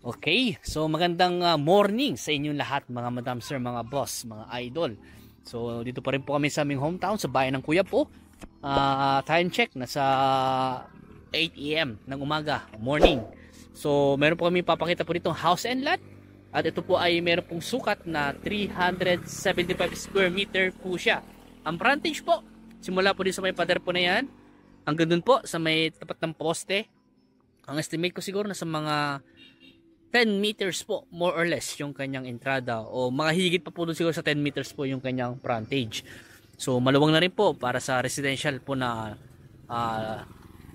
Okay, so magandang morning sa inyong lahat mga madam sir, mga boss, mga idol. So dito pa rin po kami sa aming hometown sa bayan ng Kuya po. Time check nasa 8 AM ng umaga, morning. So meron po kami papakita po dito house and lot. At ito po ay meron pong sukat na 375 square meter po siya. Ang frontage po, simula po din sa may pader po na yan, hanggang dun po sa may tapat ng poste. Ang estimate ko siguro na sa mga 10 meters po, more or less, yung kanyang entrada. O mga higit pa po doon siguro sa 10 meters po yung kanyang frontage. So, maluwang na rin po para sa residential po na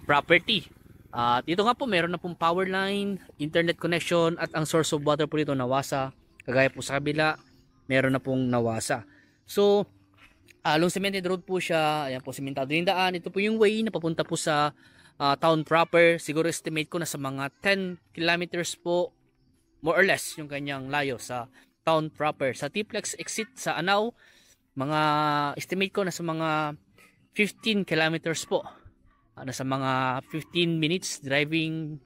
property. At ito nga po, meron na pong power line, internet connection, at ang source of water po dito nawasa. Kagaya po sa kabila, meron na pong nawasa. So, along cemented road po siya. Ayan po, sementado yung daan. Ito po yung way na papunta po sa town proper. Siguro estimate ko na sa mga 10 kilometers po, more or less, yung kanyang layo sa town proper. Sa T-Plex exit sa Anao, mga estimate ko na sa mga 15 kilometers po. Nasa mga 15 minutes driving,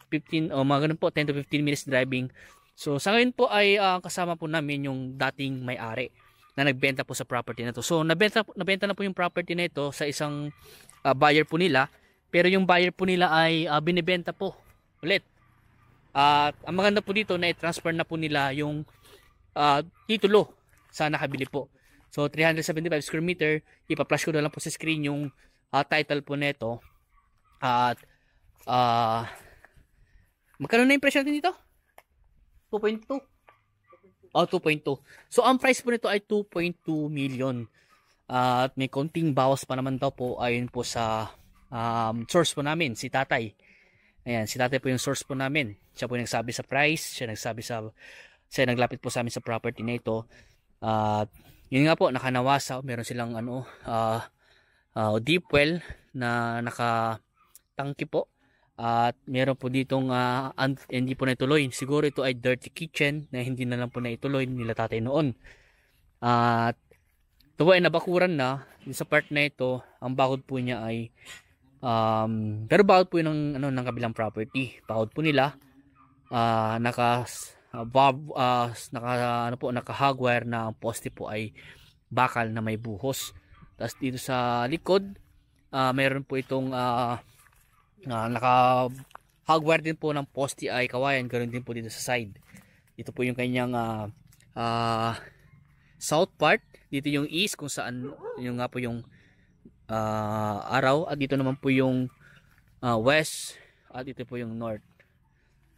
15 o mga ganun po, 10 to 15 minutes driving. So sa ngayon po ay kasama po namin yung dating may-ari na nagbenta po sa property na to. So nabenta na po yung property na ito sa isang buyer po nila, pero yung buyer po nila ay binibenta po ulit. At ang maganda po dito na i-transfer na po nila yung titulo sa nakabili po. So 375 square meter, ipa-flash ko na lang po sa screen yung title po nito. At magkano na yung presyo natin dito? 2.2. Oh, 2.2. So ang price po nito ay 2.2 million. At may konting bawas pa naman daw po ayon po sa source po namin, si Tatay. Ayan, si Tatay po yung source po namin. Siya po yung nagsabi sa price, siya naglapit po sa amin sa property na ito. Yun nga po, nakanawasa, meron silang deep well na nakatangki po. At meron po ditong hindi po naituloy. Siguro ito ay dirty kitchen na hindi na lang po naituloy nila Tatay noon. At ito po ay nabakuran na. Sa part na ito, ang bakod po niya ay pero bakod po yun ng kabilang property. Bakod po nila naka hardwire na ang poste po ay bakal na may buhos. Tapos dito sa likod mayroon po itong naka hardwire din po ng poste ay kawayan. Ganoon din po dito sa side. Ito po yung kanyang south part. Dito yung east kung saan yung nga po yung araw, at dito naman po yung west, at dito po yung north.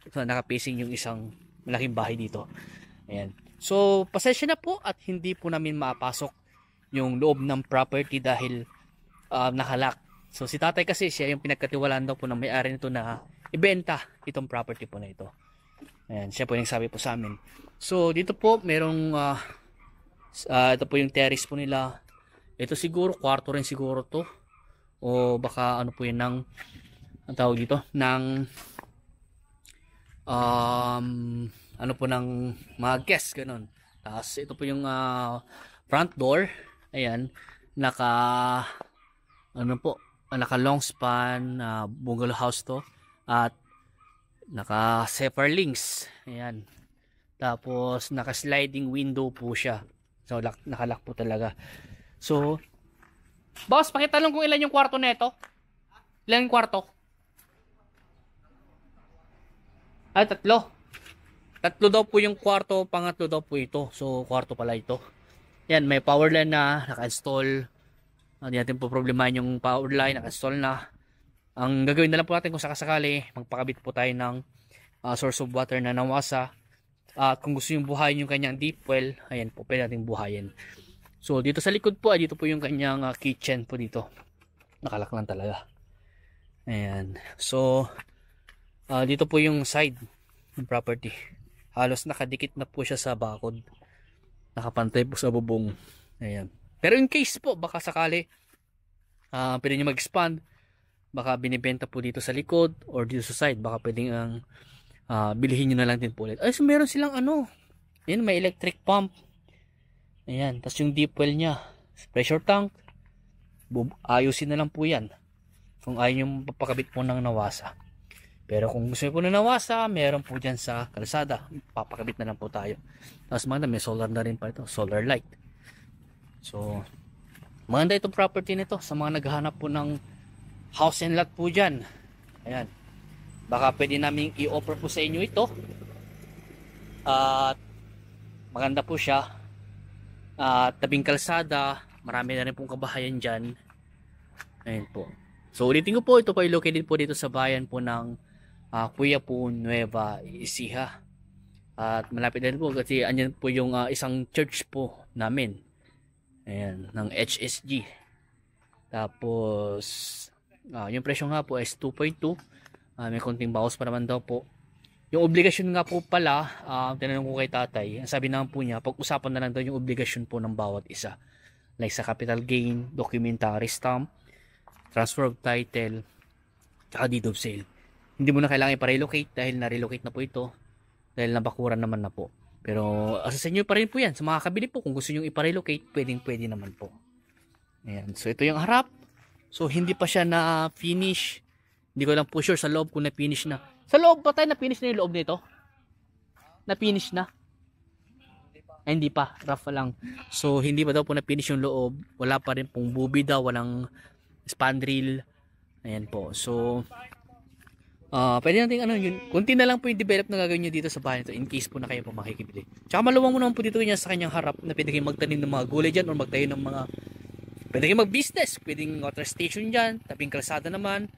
So naka-facing yung isang malaking bahay dito. Ayan. So pasensya na po at hindi po namin maapasok yung loob ng property dahil nakalock. So si Tatay kasi siya yung pinagkatiwalaan daw po ng may-ari nito na ibenta itong property po na ito. Ayan, siya po yung sabi po sa amin. So dito po merong ito po yung terrace po nila. Ito siguro kwarto rin siguro to, o baka ano po yun ng ang tawag dito ng ano po ng mga guests, ganun. Tapos ito po yung front door. Ayan, naka long span bungalow house to, at naka zephyr links. Ayan, tapos naka sliding window po siya. So nakalock po talaga. So, boss, pakita lang kung ilan yung kwarto nito. Ilan yung kwarto? Ay, 3. 3 daw po yung kwarto, pangatlo daw po ito. So, kwarto pala ito. Yan, may power line na naka-install. Hindi natin po problemahin yung power line, naka-install na. Ang gagawin na lang po natin kung sakasakali, magpakabit po tayo ng source of water na nawasa. At kung gusto yung buhayin yung kanyang deep well, ayan po, pwede natin buhayin. So dito sa likod po, dito po yung kanyang kitchen po dito. Nakalak lang talaga. Ayan. So dito po yung side ng property. Halos nakadikit na po siya sa bakod. Nakapantay po sa bubong. Ayan. Pero in case po, baka sakali pwede nyo mag-expand. Baka binibenta po dito sa likod or dito sa side. Baka pwedeng bilhin nyo na lang din po ulit. Ay, so meron silang Ayan, may electric pump. Ayan, tapos yung deep well nya, pressure tank, ayusin na lang po yan kung ayaw yung papakabit po ng nawasa. Pero kung gusto niyo po na nawasa, meron po dyan sa kalsada. Papakabit na lang po tayo. Tapos maganda, may solar na rin pa ito. Solar light. So, maganda itong property nito sa mga naghahanap po ng house and lot po dyan. Ayan. Baka pwede namin i-offer po sa inyo ito. At maganda po siya. At tabing kalsada. Marami na rin pong kabahayan dyan. Ayan po. So, ulitin ko po, ito po ay located po dito sa bayan po ng Quiapo, Nueva Ecija. At malapit din po kasi andyan po yung isang church po namin. Ayan, ng HSG. Tapos yung presyo nga po is 2.2. May konting bawas pa naman daw po. Yung obligasyon nga po pala, tinanong ko kay tatay, ang sabi naman po niya, pag-usapan na lang daw yung obligasyon po ng bawat isa. Like sa capital gain, documentary stamp, transfer of title, tsaka deed of sale. Hindi mo na kailangan ipa-relocate dahil na-relocate na po ito. Dahil nabakuran naman na po. Pero asa sa inyo pa rin po yan. Sa mga kabili po, kung gusto nyo ipa-relocate, pwedeng-pwede naman po. Ayan. So ito yung harap. So hindi pa siya na-finish. Hindi ko lang po sure sa loob kung na-finish na. Sa loob ba tayo na-finish na yung loob nito? Na-finish na? Ay, hindi pa. Rough pa lang. So hindi pa daw po na-finish yung loob. Wala pa rin pong bubida. Walang spandrel. Ayan po. So pwede natin yun, kunti na lang po yung develop na gagawin nyo dito sa bahay nito in case po na kayo po makikibili. Tsaka maluwang mo naman po dito niya sa kanyang harap na pwede kayong magtanim ng mga gulay dyan or magtayo ng mga, pwede kayong mag-business, pwedeng water station dyan, tabing kalsada naman,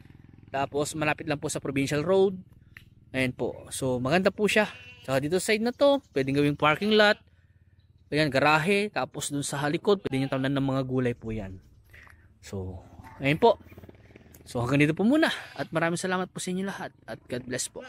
tapos malapit lang po sa provincial road. Ayan po, so maganda po siya. Tsaka dito sa side na to, pwedeng gawing parking lot, ayan, garahe, tapos dun sa halikod, pwede nyo tanan ng mga gulay po yan. So, ayan po. So hanggang dito po muna at maraming salamat po sa inyo lahat at God bless po.